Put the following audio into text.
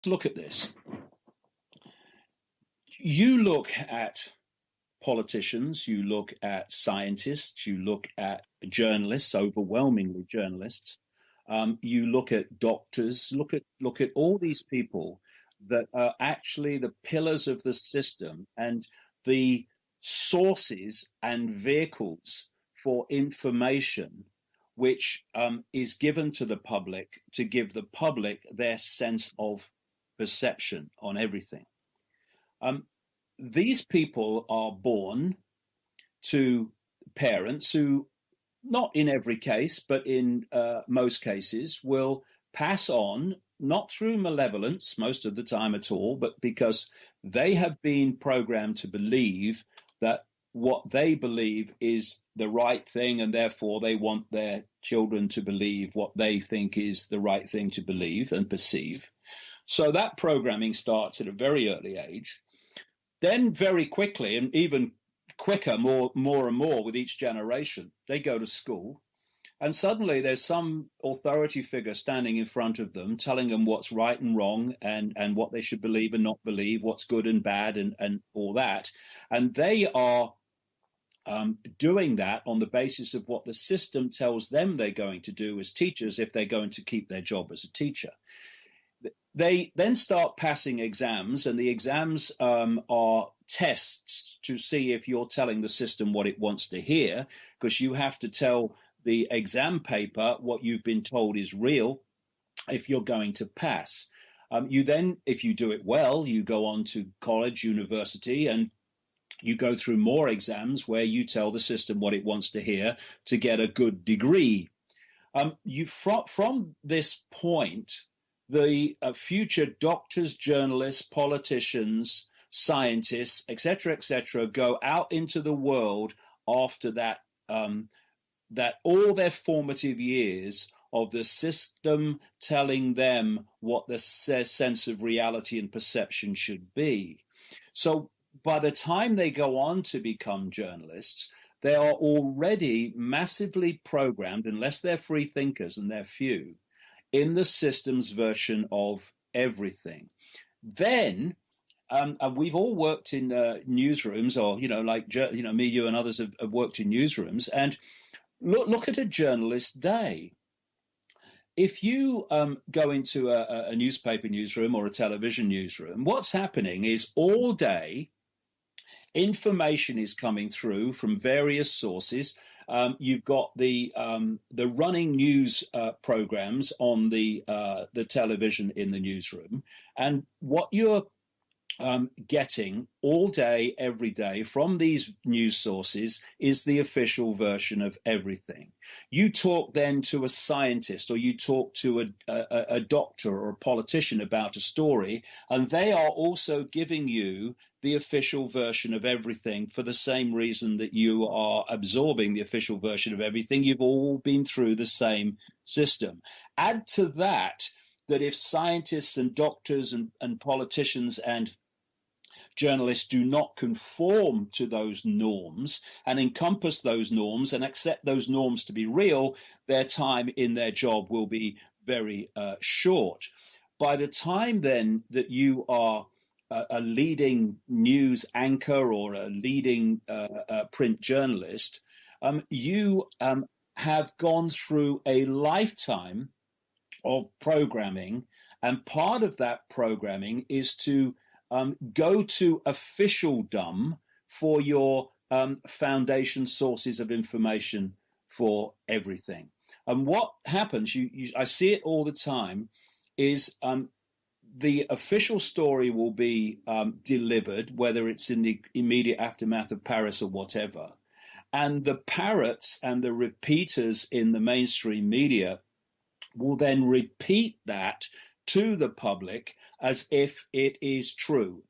look at this. You look at politicians, you look at scientists, you look at journalists, overwhelmingly journalists. You look at doctors, look at all these people that are actually the pillars of the system and the sources and vehicles for information which is given to the public to give the public their sense of perception on everything. Um, these people are born to parents who, not in every case, but in most cases, will pass on, not through malevolence most of the time at all, but because they have been programmed to believe that what they believe is the right thing, and therefore they want their children to believe what they think is the right thing to believe and perceive. So that programming starts at a very early age. Then very quickly, and even quicker, more and more with each generation, they go to school, and suddenly there's some authority figure standing in front of them telling them what's right and wrong, and what they should believe and not believe, what's good and bad, and all that. And they are doing that on the basis of what the system tells them they're going to do as teachers if they're going to keep their job as a teacher. They then start passing exams, and the exams are tests to see if you're telling the system what it wants to hear, because you have to tell the exam paper what you've been told is real if you're going to pass. You then, if you do it well, you go on to college, university, and you go through more exams where you tell the system what it wants to hear to get a good degree. From this point, the future doctors, journalists, politicians, scientists, etc., go out into the world after that, that all their formative years of the system telling them what the sense of reality and perception should be. So by the time they go on to become journalists, they are already massively programmed, unless they're free thinkers, and they're few, in the system's version of everything. Then we've all worked in newsrooms, or like me, you, and others have worked in newsrooms. And look at a journalist's day. If you go into a newspaper newsroom or a television newsroom, what's happening is all day information is coming through from various sources. You've got the running news programs on the television in the newsroom, and what you're getting all day, every day from these news sources is the official version of everything. You talk then to a scientist, or you talk to a doctor or a politician about a story, and they are also giving you the official version of everything for the same reason that you are absorbing the official version of everything. You've all been through the same system. Add to that if scientists and doctors and politicians and journalists do not conform to those norms and encompass those norms and accept those norms to be real, their time in their job will be very short. By the time then that you are a leading news anchor or a leading print journalist, you have gone through a lifetime of programming, and part of that programming is to go to officialdom for your foundation sources of information for everything. And what happens, I see it all the time, is the official story will be delivered, whether it's in the immediate aftermath of Paris or whatever. And the parrots and the repeaters in the mainstream media will then repeat that to the public as if it is true.